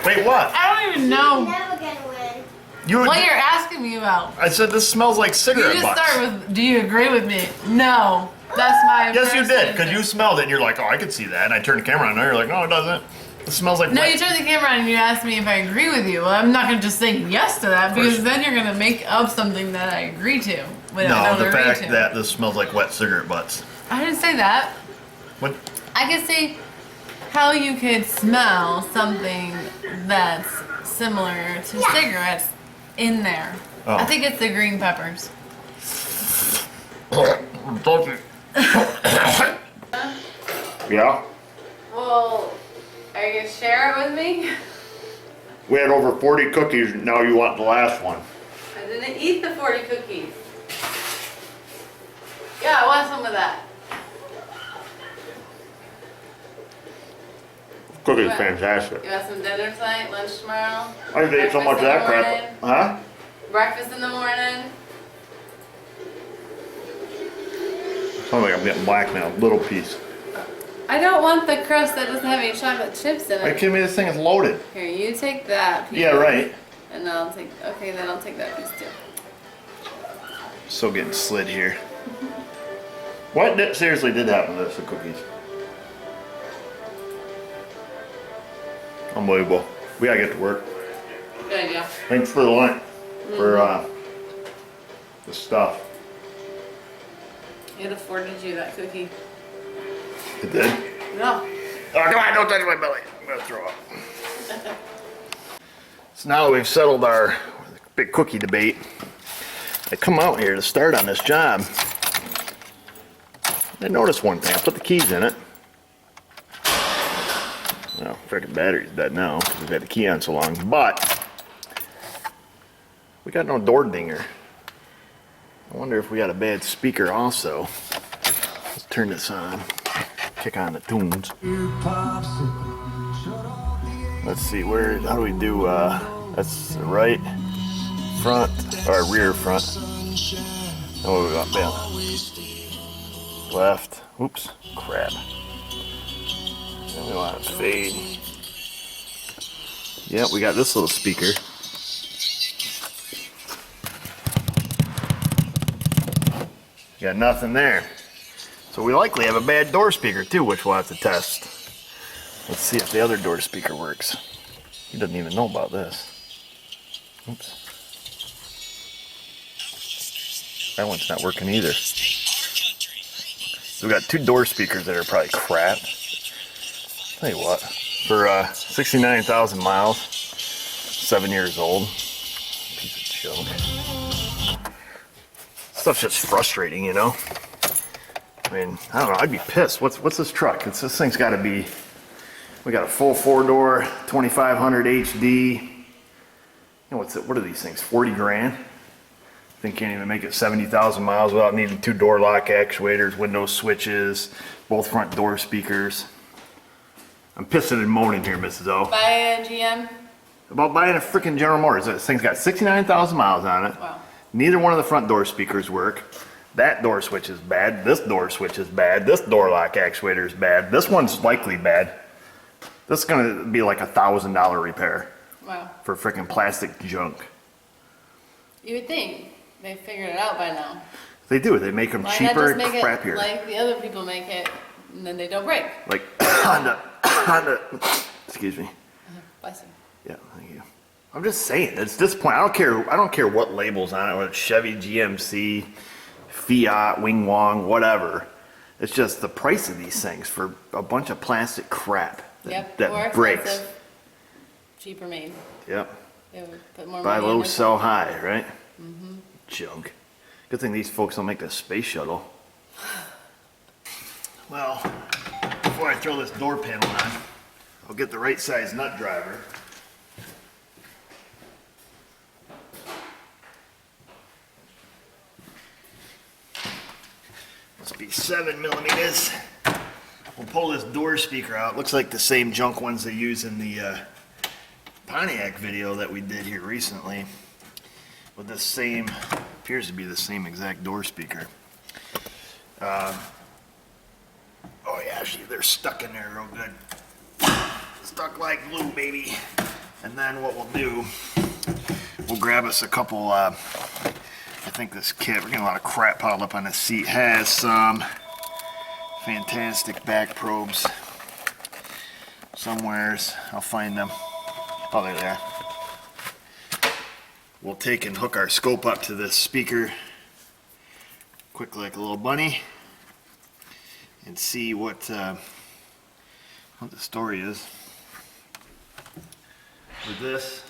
Wait, what? I don't even know Never gonna win. You what you're asking me about. I said this smells like You cigarette just butts. start with, do you agree with me? No. That's my Yes, you first did, because answer. you smelled it and you're like, oh, I could see that. And I turned the camera on and you're like, no, it doesn't. It smells like No, wet. you turned the camera on and you asked me if I agree with you. Well, I'm not going to just say yes to that because course. then you're going to make up something that I agree to. When I No, don't the agree fact to. that this smells like wet cigarette butts. I didn't say that. What? I could say how you could smell something that's similar to cigarettes in there. I think it's the green peppers. Yeah? Well, are you gonna share it with me? We had over 40 cookies, now you want the last one. I didn't eat the 40 cookies. Yeah, I want some of that. Cookie's Right. fantastic. You want some dinner tonight, lunch tomorrow? I didn't eat so much of that crap. Huh? Breakfast in the morning? Sounds like I'm getting black now, little piece. I don't want the crust that doesn't have any chocolate chips in Are you it. kidding me? This thing is loaded. Here, you take that piece. Yeah, right. And I'll take, okay, then I'll take that piece too. Still getting slid here. What seriously did happen to this, the cookies? Unbelievable. We gotta get to work. Good idea. Thanks for the lunch, for the stuff. It afforded you that cookie. It did? No. Oh, come on, don't touch my belly. I'm gonna throw up. So now that we've settled our big cookie debate, I come out here to start on this job. I noticed one thing. I put the keys in it. Well, freaking battery's dead now because we've had the key on so long. But we got no door dinger. I wonder if we got a bad speaker also. Let's turn this on. Kick on the tunes. Let's see, how do we do, that's the right front, or rear front. Oh, we got left, oops, crap. And we want to fade. Yep, we got this little speaker. Got nothing there. So we likely have a bad door speaker too, which we'll have to test. Let's see if the other door speaker works. He doesn't even know about this. Oops. That one's not working either. So we got two door speakers that are probably crap. Tell you what, for 69,000 miles, 7 years old, piece of junk. Stuff's just frustrating, you know? I mean, I don't know, I'd be pissed. What's this truck? This thing's gotta be, we got a full 4-door, 2500 HD. You know, what are these things, 40 grand? Thing can't even make it 70,000 miles without needing 2 door lock actuators, window switches, both front door speakers. I'm pissing and moaning here, Mrs. O. Buy a GM? About buying a freaking General Motors. This thing's got 69,000 miles on it. Wow. Neither one of the front door speakers work. That door switch is bad. This door switch is bad. This door lock actuator is bad. This one's likely bad. This is gonna be like $1,000 repair Wow. for freaking plastic junk. You would think they figured it out by now. They do. They make them Why cheaper not and just make crappier. it like the other people make it, and then they don't break? Like Honda. Excuse me. Bless you. Yeah, thank you. I'm just saying. It's this point. I don't care what labels on it. Whether it's Chevy, GMC, Fiat, Wing Wong, whatever. It's just the price of these things for a bunch of plastic crap Yep. that More breaks. expensive, cheaper made. Yep. They would put more Buy money low, in sell high, right? Junk. Good thing these folks don't make the space shuttle. Well, before I throw this door panel on, I'll get the right size nut driver. Must be 7 millimeters. We'll pull this door speaker out. Looks like the same junk ones they use in the Pontiac video that we did here recently. With the same, appears to be the same exact door speaker. Oh yeah, actually they're stuck in there real good. Stuck like glue, baby. And then what we'll do, we'll grab us a couple, I think this kit, we're getting a lot of crap piled up on this seat, has some fantastic back probes. Somewheres, I'll find them. Oh, there they are. We'll take and hook our scope up to this speaker, quick like a little bunny, and see what the story is with this.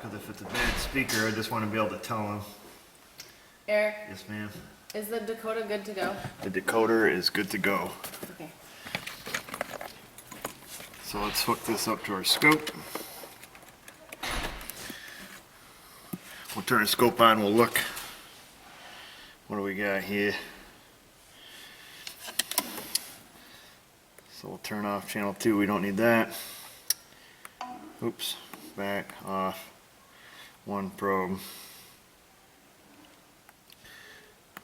because if it's a bad speaker, I just want to be able to tell them. Eric, Yes, ma'am. is the Dakota good to go? The decoder is good to go. Okay. So let's hook this up to our scope. We'll turn the scope on, we'll look. What do we got here? So we'll turn off channel 2, we don't need that. Oops, back, off. One probe.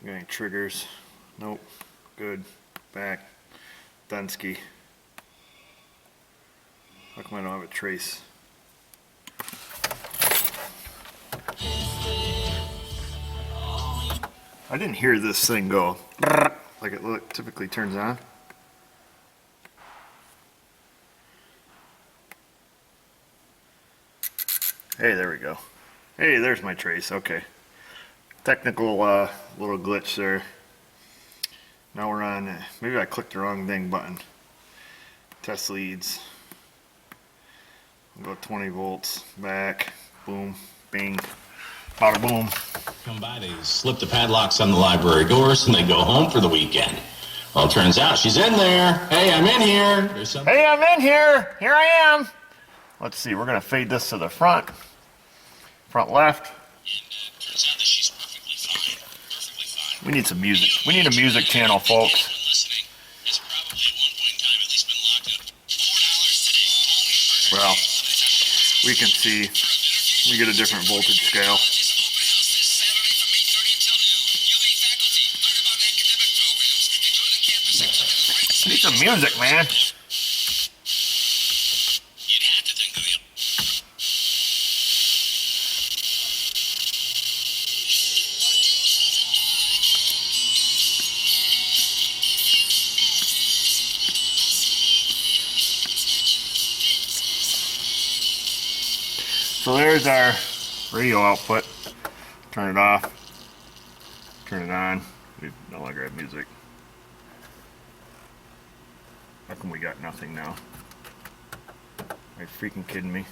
Got any triggers? Nope. Good. Back. Dunsky. How come I don't have a trace? I didn't hear this thing go like it typically turns on. Hey, there we go. Hey, there's my trace. Okay. Technical little glitch there. Now we're on, maybe I clicked the wrong dang button. Test leads. We'll go 20 volts, back, boom, bing, bada boom. Come by, they slip the padlocks on the library doors and they go home for the weekend. Well, it turns out she's in there. Hey, I'm in here. There's some... Hey, I'm in here. Here I am. Let's see, we're gonna fade this to the front. Front left. Turns out that she's perfectly fine. Perfectly fine. We need some music. We need a music channel, folks. Listening has probably at one point in time at least been locked up $4 today. Well, we can see we get a different voltage scale. Need some music, man. You'd have to think of it. So there's our radio output. Turn it off. Turn it on. We no longer have music. How come we got nothing now? Are you freaking kidding me?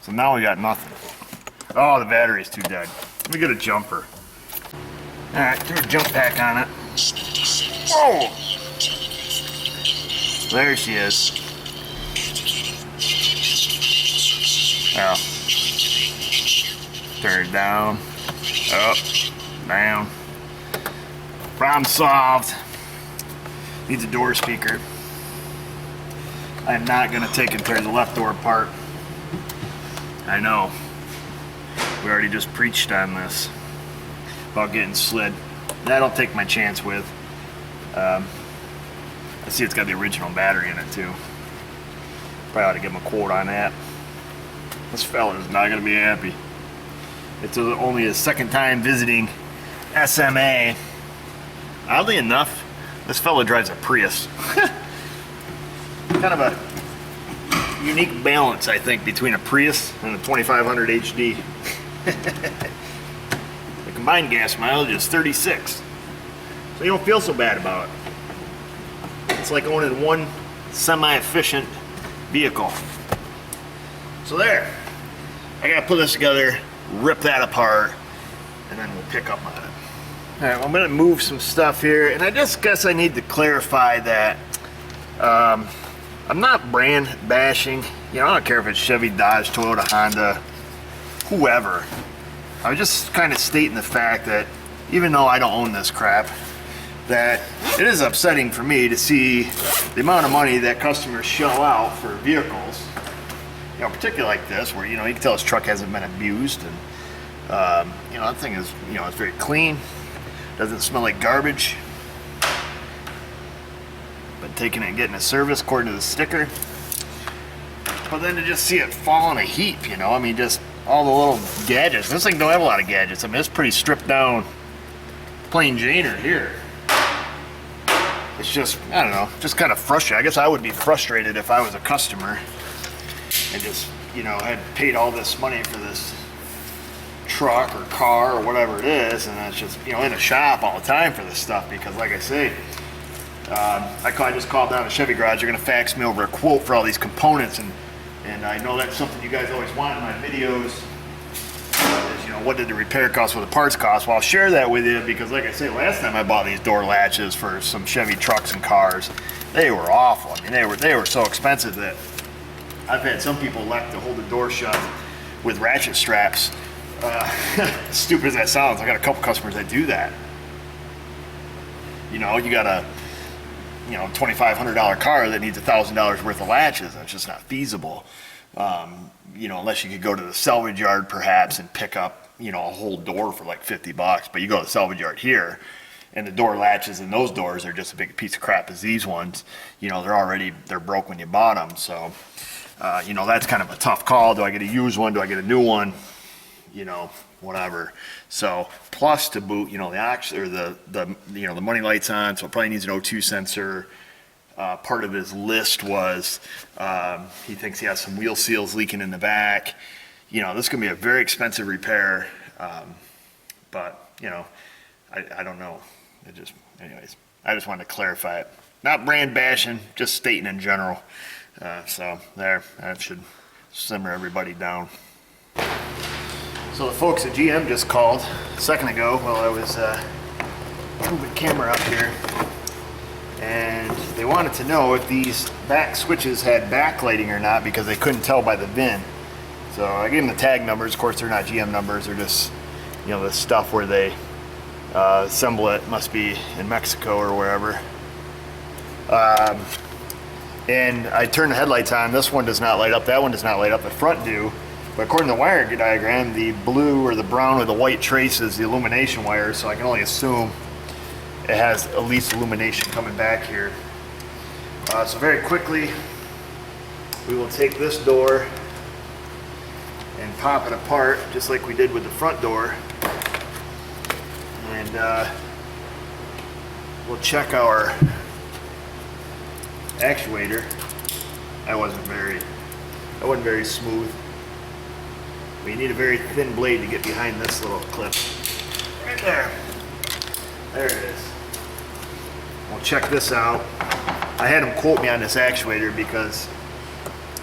So now we got nothing. Oh, the battery's too dead. Let me get a jumper. Alright, throw a jump pack on it. Whoa! There she is. Oh. Turn it down. Up. Down. Problem solved. Needs a door speaker. I am not going to take and tear the left door apart. I know. We already just preached on this about getting slid. That I'll take my chance with. I see it's got the original battery in it too. Probably ought to give him a quote on that. This fella is not going to be happy. It's only his second time visiting SMA. Oddly enough, this fella drives a Prius. Kind of a unique balance, I think, between a Prius and a 2500 HD. The combined gas mileage is 36. So you don't feel so bad about it. It's like owning one semi-efficient vehicle. So there. I gotta put this together, rip that apart, and then we'll pick up on it. Alright, well, I'm gonna move some stuff here, and I just guess I need to clarify that I'm not brand bashing. You know, I don't care if it's Chevy, Dodge, Toyota, Honda, whoever. I was just kind of stating the fact that even though I don't own this crap, that it is upsetting for me to see the amount of money that customers shell out for vehicles. You know, particularly like this, where, you know, you can tell this truck hasn't been abused, and you know, that thing is, you know, it's very clean, doesn't smell like garbage. But taking it and getting a service according to the sticker. But then to just see it fall in a heap, you know, I mean, just all the little gadgets. This thing don't have a lot of gadgets. I mean, it's pretty stripped down, plain Janer here. It's just, I don't know, just kind of frustrating. I guess I would be frustrated if I was a customer and just, you know, had paid all this money for this truck or car or whatever it is, and it's just, you know, in a shop all the time for this stuff, because like I say, I just called down to Chevy Garage. They're going to fax me over a quote for all these components, and And I know that's something you guys always want in my videos, is, you know, what did the repair cost, what the parts cost? Well, I'll share that with you because, like I said, last time I bought these door latches for some Chevy trucks and cars, they were awful. I mean, they were so expensive that I've had some people elect to hold the door shut with ratchet straps. Stupid as that sounds, I got a couple customers that do that. You know, you got a $2,500 car that needs $1,000 worth of latches. That's just not feasible. You know, unless you could go to the salvage yard perhaps and pick up, you know, a whole door for like $50. But you go to the salvage yard here, and the door latches in those doors are just a big piece of crap as these ones. You know, they're broke when you bought them. So, you know, that's kind of a tough call. Do I get a used one? Do I get a new one? You know, whatever. So plus to boot, you know, the money light's on, so it probably needs an O2 sensor. Part of his list was he thinks he has some wheel seals leaking in the back. You know, this is gonna be a very expensive repair, but you know, I don't know. Anyways, I just wanted to clarify it. Not brand bashing, just stating in general. So there, that should simmer everybody down. So the folks at GM just called a second ago while I was moving the camera up here, and they wanted to know if these back switches had backlighting or not because they couldn't tell by the VIN. So I gave them the tag numbers. Of course, they're not GM numbers. They're just, you know, the stuff where they assemble it. Must be in Mexico or wherever. And I turned the headlights on. This one does not light up. That one does not light up. The front do. But according to the wire diagram, the blue or the brown with the white trace is the illumination wire, so I can only assume it has at least illumination coming back here. So very quickly, we will take this door and pop it apart, just like we did with the front door. And we'll check our actuator. That wasn't very smooth. But you need a very thin blade to get behind this little clip. Right there. There it is. We'll check this out. I had them quote me on this actuator because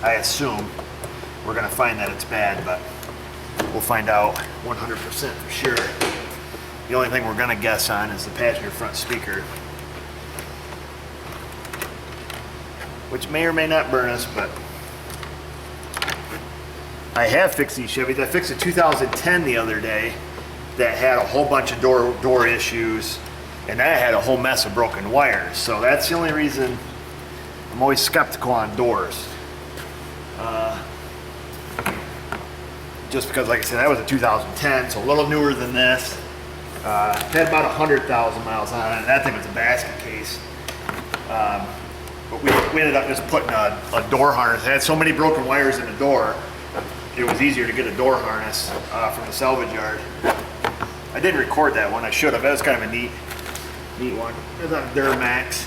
I assume we're gonna find that it's bad, but we'll find out 100% for sure. The only thing we're gonna guess on is the passenger front speaker, which may or may not burn us, but I have fixed these Chevys. I fixed a 2010 the other day that had a whole bunch of door issues, and that had a whole mess of broken wires. So that's the only reason I'm always skeptical on doors. Just because, like I said, that was a 2010, so a little newer than this. Had about 100,000 miles on it, and that thing was a basket case. But we ended up just putting a door harness. It had so many broken wires in the door, it was easier to get a door harness from the salvage yard. I didn't record that one. I should have. That was kind of a neat one. It was on Duramax.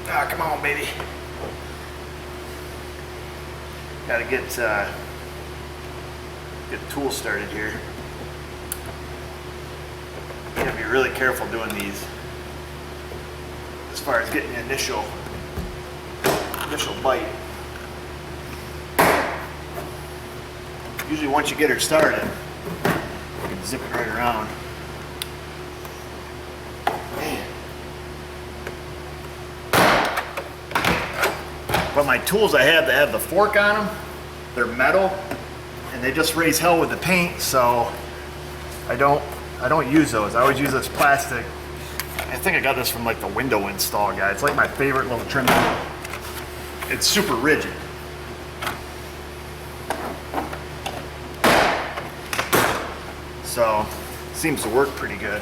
Ah, come on, baby. Got to get the tool started here. You gotta be really careful doing these as far as getting the initial bite. Usually once you get her started, you can zip it right around. Man. But my tools I have that have the fork on them, they're metal, and they just raise hell with the paint, so I don't use those. I always use this plastic. I think I got this from like the window install guy. It's like my favorite little trim tool. It's super rigid. So, seems to work pretty good.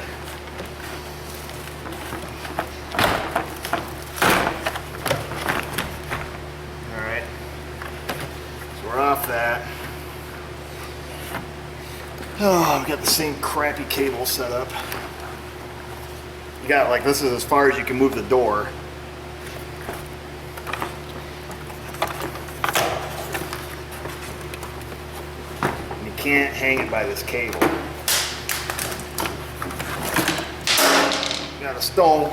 Alright, so we're off that. Oh, I've got the same crappy cable set up. You got, like, this is as far as you can move the door. And you can't hang it by this cable. Got a stone.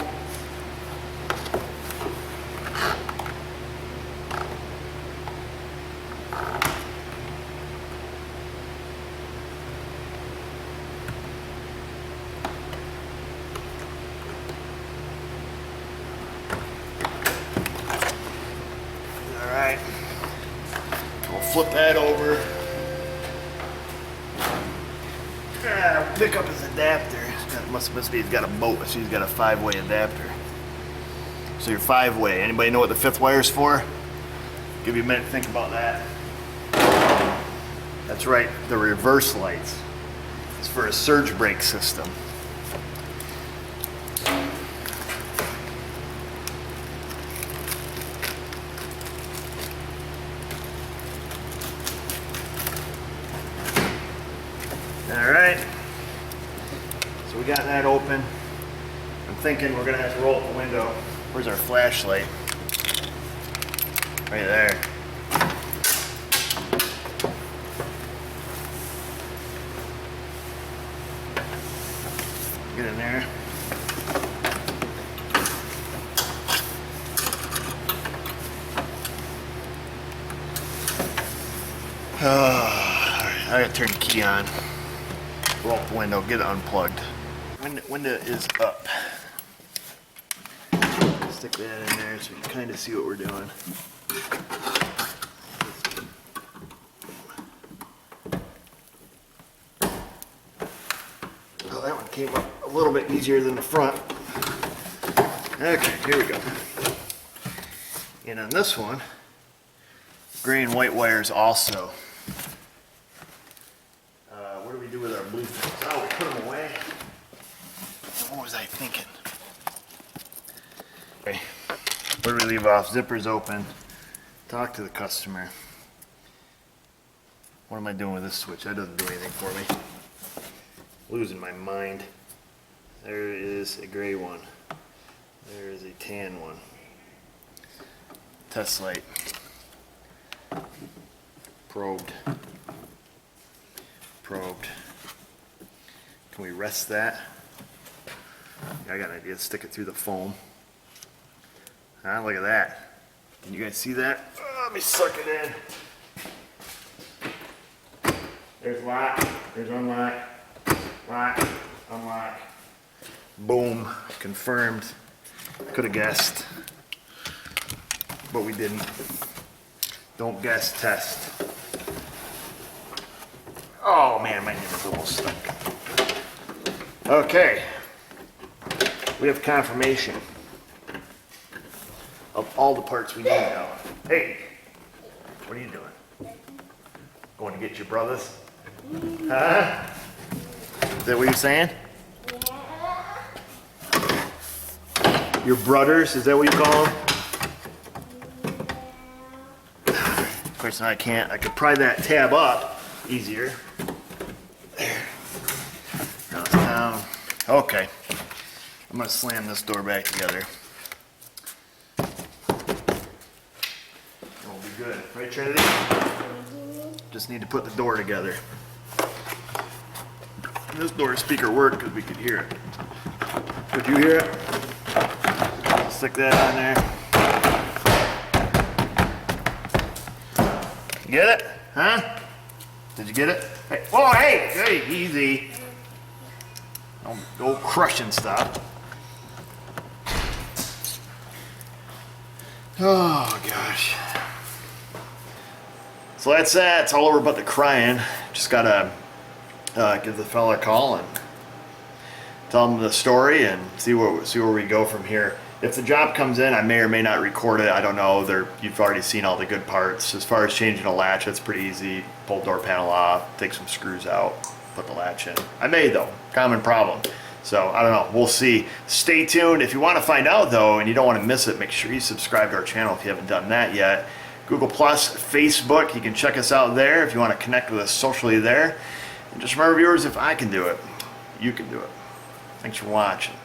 flip that over. Pick up his adapter. Must be he's got a boat, so he's got a 5-way adapter. So your 5-way. Anybody know what the 5th wire is for? Give you a minute to think about that. That's right, the reverse lights. It's for a surge brake system. All right, so we got that open. I'm thinking we're gonna have to roll up the window. Where's our flashlight? Right there. Get in there. Alright, I gotta turn the key on. Roll up the window, get it unplugged. Window is up. Stick that in there so you can kind of see what we're doing. Oh, that one came up a little bit easier than the front. Okay, here we go. And on this one, gray and white wires also. What do we do with our blue things? Oh, we put them away. What was I thinking? Okay, where do we leave off? Zippers open. Talk to the customer. What am I doing with this switch? That doesn't do anything for me. Losing my mind. There is a gray one. There is a tan one. Test light. Probed. Probed. Can we rest that? I got an idea. Stick it through the foam. Ah, look at that. Can you guys see that? Oh, let me suck it in. There's lock. There's unlock. Lock. Unlock. Boom. Confirmed. Could have guessed. But we didn't. Don't guess, test. Oh man, my neighbor's almost stuck. Okay. We have confirmation of all the parts we need now. Hey, what are you doing? Going to get your brothers? Huh? Is that what you're saying? Your brothers, is that what you call them? Of course, I can't. I could pry that tab up easier. There. Now it's down. Okay. I'm gonna slam this door back together. And we'll be good. Right, Trinity? Just need to put the door together. This door speaker worked because we could hear it. Could you hear it? Stick that on there. You get it? Huh? Did you get it? Hey, whoa, hey, easy. Don't go crushing stuff. Oh gosh. So that's that. It's all over but the crying. Just gotta give the fella a call and tell him the story and see where we go from here. If the job comes in, I may or may not record it. I don't know. You've already seen all the good parts. As far as changing a latch, that's pretty easy. Pull the door panel off, take some screws out, put the latch in. I may though. Common problem. So I don't know. We'll see. Stay tuned. If you want to find out though, and you don't want to miss it, make sure you subscribe to our channel if you haven't done that yet. Google Plus, Facebook. You can check us out there if you want to connect with us socially there. And just remember, viewers, if I can do it, you can do it. Thanks for watching.